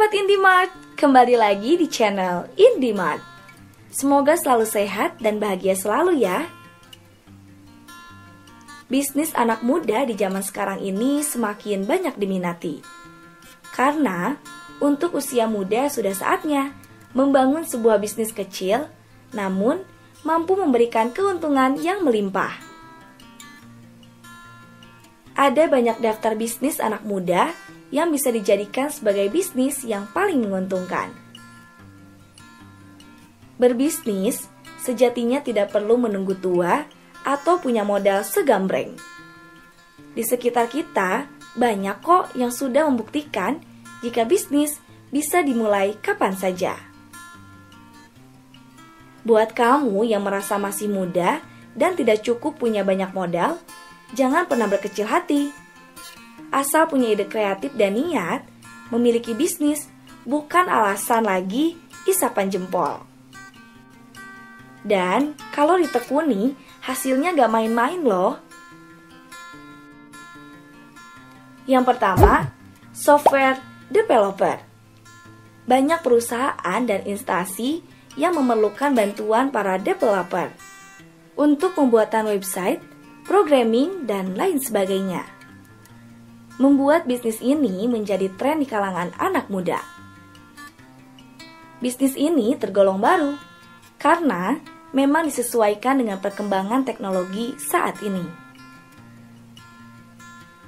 Sobat Indimart, kembali lagi di channel Indimart. Semoga selalu sehat dan bahagia selalu ya. Bisnis anak muda di zaman sekarang ini semakin banyak diminati. Karena untuk usia muda sudah saatnya membangun sebuah bisnis kecil, namun mampu memberikan keuntungan yang melimpah. Ada banyak daftar bisnis anak muda yang bisa dijadikan sebagai bisnis yang paling menguntungkan. Berbisnis sejatinya tidak perlu menunggu tua atau punya modal segambreng. Di sekitar kita banyak kok yang sudah membuktikan jika bisnis bisa dimulai kapan saja. Buat kamu yang merasa masih muda dan tidak cukup punya banyak modal, jangan pernah berkecil hati. Asal punya ide kreatif dan niat, memiliki bisnis bukan alasan lagi isapan jempol. Dan kalau ditekuni, hasilnya gak main-main loh. Yang pertama, software developer. Banyak perusahaan dan instansi yang memerlukan bantuan para developer untuk pembuatan website, programming, dan lain sebagainya. Membuat bisnis ini menjadi tren di kalangan anak muda. Bisnis ini tergolong baru karena memang disesuaikan dengan perkembangan teknologi saat ini.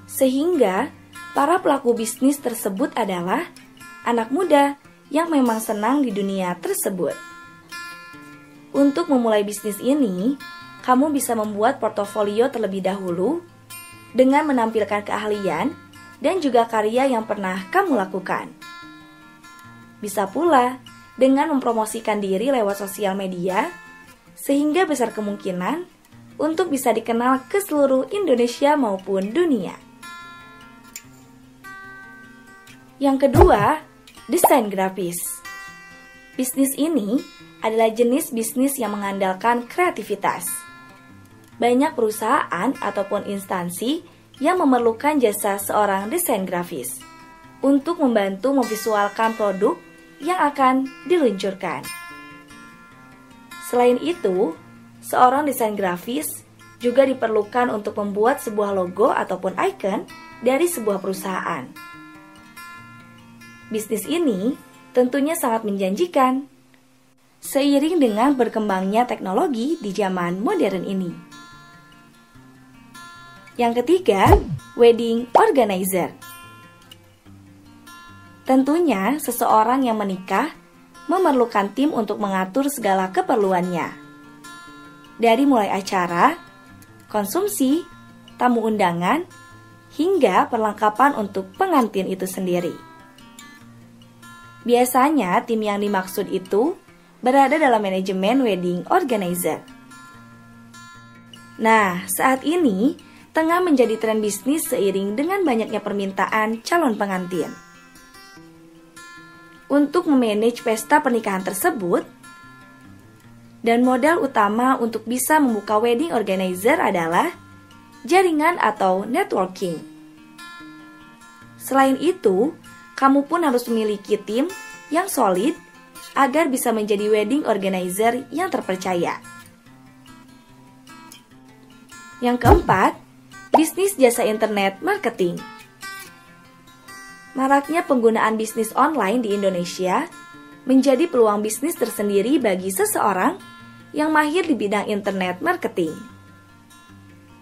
Sehingga para pelaku bisnis tersebut adalah anak muda yang memang senang di dunia tersebut. Untuk memulai bisnis ini, kamu bisa membuat portofolio terlebih dahulu dengan menampilkan keahlian dan juga karya yang pernah kamu lakukan. Bisa pula dengan mempromosikan diri lewat sosial media, sehingga besar kemungkinan untuk bisa dikenal ke seluruh Indonesia maupun dunia. Yang kedua, desain grafis. Bisnis ini adalah jenis bisnis yang mengandalkan kreativitas. Banyak perusahaan ataupun instansi yang memerlukan jasa seorang desain grafis untuk membantu memvisualkan produk yang akan diluncurkan. Selain itu, seorang desain grafis juga diperlukan untuk membuat sebuah logo ataupun icon dari sebuah perusahaan. Bisnis ini tentunya sangat menjanjikan seiring dengan berkembangnya teknologi di zaman modern ini. Yang ketiga, wedding organizer. Tentunya seseorang yang menikah memerlukan tim untuk mengatur segala keperluannya. Dari mulai acara, konsumsi, tamu undangan, hingga perlengkapan untuk pengantin itu sendiri. Biasanya tim yang dimaksud itu berada dalam manajemen wedding organizer. Nah, saat ini tengah menjadi tren bisnis seiring dengan banyaknya permintaan calon pengantin. Untuk memanage pesta pernikahan tersebut, dan modal utama untuk bisa membuka wedding organizer adalah jaringan atau networking. Selain itu, kamu pun harus memiliki tim yang solid agar bisa menjadi wedding organizer yang terpercaya. Yang keempat, bisnis jasa internet marketing. Maraknya penggunaan bisnis online di Indonesia menjadi peluang bisnis tersendiri bagi seseorang yang mahir di bidang internet marketing.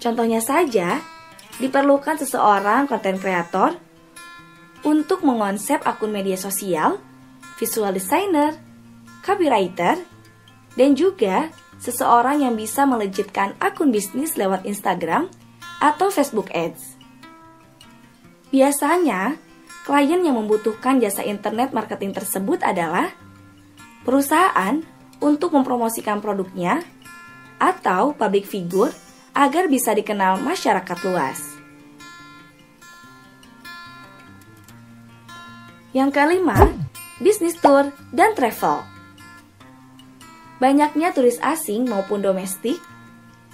Contohnya saja, diperlukan seseorang content creator untuk mengonsep akun media sosial, visual designer, copywriter, dan juga seseorang yang bisa melejitkan akun bisnis lewat Instagram atau Facebook Ads. Biasanya, klien yang membutuhkan jasa internet marketing tersebut adalah perusahaan untuk mempromosikan produknya atau public figure agar bisa dikenal masyarakat luas. Yang kelima, bisnis tour dan travel. Banyaknya turis asing maupun domestik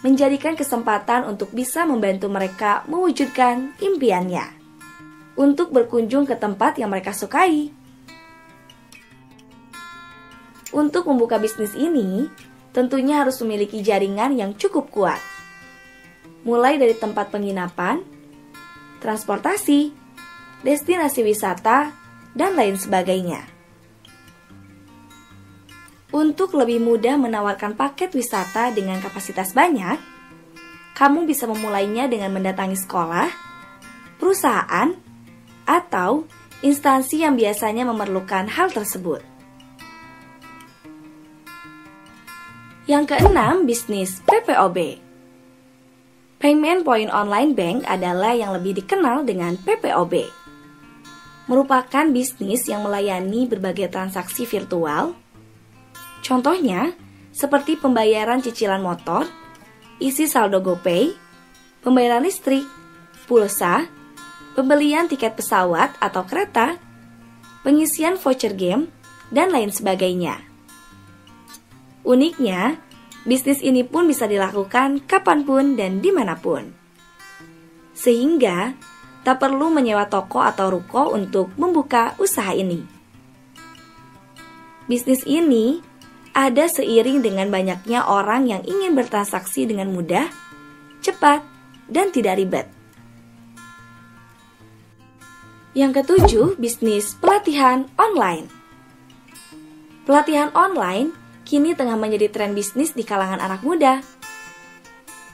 menjadikan kesempatan untuk bisa membantu mereka mewujudkan impiannya untuk berkunjung ke tempat yang mereka sukai. Untuk membuka bisnis ini, tentunya harus memiliki jaringan yang cukup kuat. Mulai dari tempat penginapan, transportasi, destinasi wisata, dan lain sebagainya. Untuk lebih mudah menawarkan paket wisata dengan kapasitas banyak, kamu bisa memulainya dengan mendatangi sekolah, perusahaan, atau instansi yang biasanya memerlukan hal tersebut. Yang keenam, bisnis PPOB. Payment Point Online Bank adalah yang lebih dikenal dengan PPOB. Merupakan bisnis yang melayani berbagai transaksi virtual. Contohnya, seperti pembayaran cicilan motor, isi saldo GoPay, pembayaran listrik, pulsa, pembelian tiket pesawat atau kereta, pengisian voucher game, dan lain sebagainya. Uniknya, bisnis ini pun bisa dilakukan kapanpun dan dimanapun. Sehingga, tak perlu menyewa toko atau ruko untuk membuka usaha ini. Bisnis ini ada seiring dengan banyaknya orang yang ingin bertransaksi dengan mudah, cepat, dan tidak ribet. Yang ketujuh, bisnis pelatihan online. Pelatihan online kini tengah menjadi tren bisnis di kalangan anak muda.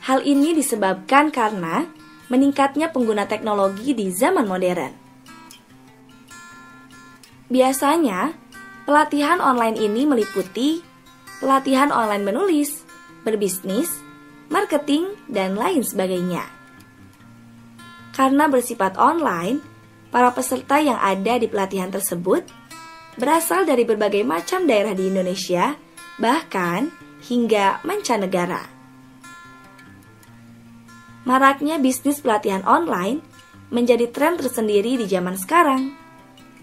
Hal ini disebabkan karena meningkatnya pengguna teknologi di zaman modern. Biasanya, pelatihan online ini meliputi pelatihan online menulis, berbisnis, marketing, dan lain sebagainya. Karena bersifat online, para peserta yang ada di pelatihan tersebut berasal dari berbagai macam daerah di Indonesia, bahkan hingga mancanegara. Maraknya bisnis pelatihan online menjadi tren tersendiri di zaman sekarang,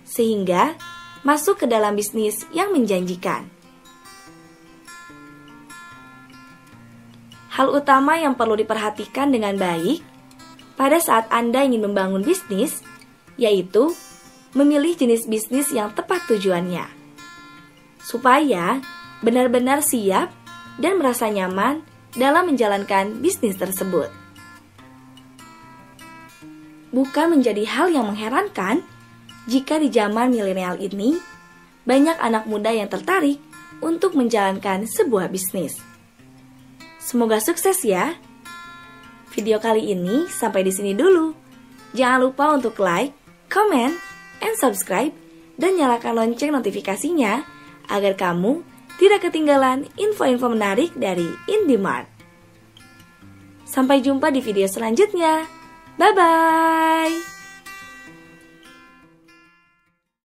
sehingga masuk ke dalam bisnis yang menjanjikan. Hal utama yang perlu diperhatikan dengan baik pada saat Anda ingin membangun bisnis, yaitu memilih jenis bisnis yang tepat tujuannya, supaya benar-benar siap dan merasa nyaman dalam menjalankan bisnis tersebut. Bukan menjadi hal yang mengherankan jika di zaman milenial ini banyak anak muda yang tertarik untuk menjalankan sebuah bisnis. Semoga sukses ya. Video kali ini sampai di sini dulu. Jangan lupa untuk like, comment, and subscribe, dan nyalakan lonceng notifikasinya agar kamu tidak ketinggalan info-info menarik dari Indimart. Sampai jumpa di video selanjutnya. Bye-bye!